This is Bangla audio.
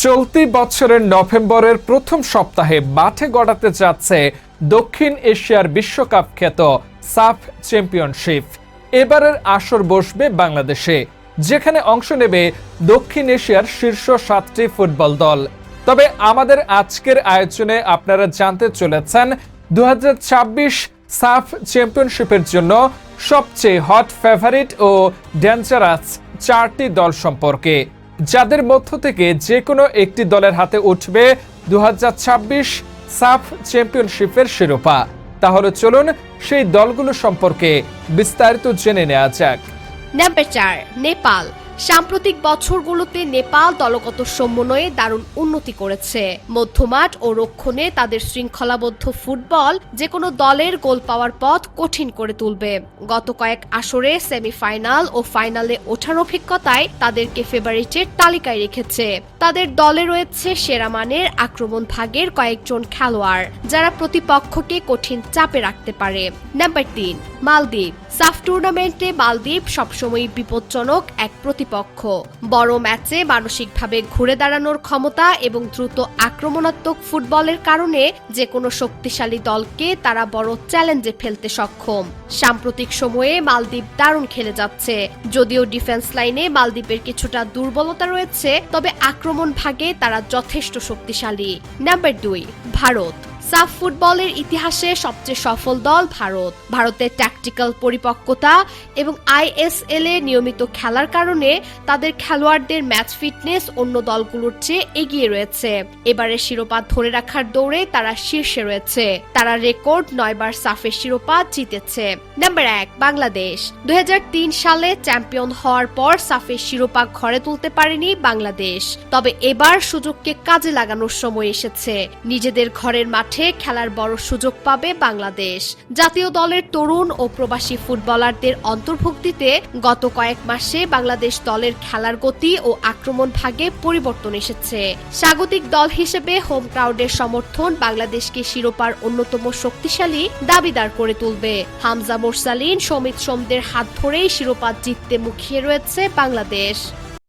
চলতি বছরের নভেম্বরের প্রথম সপ্তাহে মাঠে গড়াতে যাচ্ছে দক্ষিণ এশিয়ার বিশ্বকাপ খ্যাত সাফ চ্যাম্পিয়নশিপ। এবারের আসর বসবে বাংলাদেশে, যেখানে অংশ নেবে দক্ষিণ এশিয়ার শীর্ষ 7টি ফুটবল দল। তবে আমাদের আজকের আয়োজনে আপনারা জানতে চলেছেন 2026 সাফ চ্যাম্পিয়নশিপের জন্য সবচেয়ে হট ফেভারিট ও ডেঞ্জারাস 4টি দল সম্পর্কে, যাদের মধ্য থেকে যে কোনো একটি দলের হাতে উঠবে 2026 সাফ চ্যাম্পিয়নশিপের শিরোপা। তাহলে চলুন সেই দলগুলো সম্পর্কে বিস্তারিত জেনে নেওয়া যাক। নাম্বার 4, নেপাল। সাম্প্রতিক বছরগুলোতে নেপাল দলগত সমন্বয়ে দারুণ উন্নতি করেছে। মধ্যমাঠ ও রক্ষণে তাদের শৃঙ্খলাবদ্ধ ফুটবল যে কোনো দলের গোল পাওয়ার পথ কঠিন করে তুলবে। গত কয়েক আসরে সেমিফাইনাল ও ফাইনালে ওঠার অভিজ্ঞতায় তাদেরকে ফেভারিটের তালিকায় রেখেছে। তাদের দলে রয়েছে সেরা মানের আক্রমণ ভাগের কয়েকজন খেলোয়াড়, যারা প্রতিপক্ষকে কঠিন চাপে রাখতে পারে। নাম্বার 3, মালদ্বীপ। সাফ টুর্নামেন্টে মালদ্বীপ সবসময় বিপজ্জনক এক প্রতিপক্ষ। বড় ম্যাচে মানসিকভাবে ঘুরে দাঁড়ানোর ক্ষমতা এবং দ্রুত আক্রমণাত্মক ফুটবলের কারণে যে কোনো শক্তিশালী দলকে তারা বড় চ্যালেঞ্জে ফেলতে সক্ষম। সাম্প্রতিক সময়ে মালদ্বীপ দারুণ খেলে যাচ্ছে। যদিও ডিফেন্স লাইনে মালদ্বীপের কিছুটা দুর্বলতা রয়েছে, তবে আক্রমণ ভাগে তারা যথেষ্ট শক্তিশালী। নাম্বার 2, ভারত। সাফ ফুটবলের ইতিহাসে সবচেয়ে সফল দল ভারত। ভারতের ট্যাকটিক্যাল পরিপক্কতা এবং আইএসএল এ নিয়মিত খেলার কারণে তাদের খেলোয়াড়দের ম্যাচ ফিটনেস অন্য দলগুলোর চেয়ে এগিয়ে রয়েছে। এবারে শিরোপা ধরে রাখার দৌড়ে তারা শীর্ষে রয়েছে। তারা রেকর্ড 9 বার সাফের শিরোপা জিতেছে। নাম্বার 1, বাংলাদেশ। 2003 সালে চ্যাম্পিয়ন হওয়ার পর সাফের শিরোপা ঘরে তুলতে পারেনি বাংলাদেশ। তবে এবার সুযোগকে কাজে লাগানোর সময় এসেছে। নিজেদের ঘরের মাঠে খেলার বড় সুযোগ পাবে বাংলাদেশ। জাতীয় দলের তরুণ ও প্রবাসী ফুটবলারদের অন্তর্ভুক্তিতে গত কয়েক মাসে বাংলাদেশ দলের খেলার গতি ও আক্রমণ ভাগে পরিবর্তন এসেছে। স্বাগতিক দল হিসেবে হোম ক্রাউডের সমর্থন বাংলাদেশকে শিরোপার অন্যতম শক্তিশালী দাবিদার করে তুলবে। হামজা মোরসালিন, সমিত সোমদের হাত ধরেই শিরোপা জিততে মুখিয়ে রয়েছে বাংলাদেশ।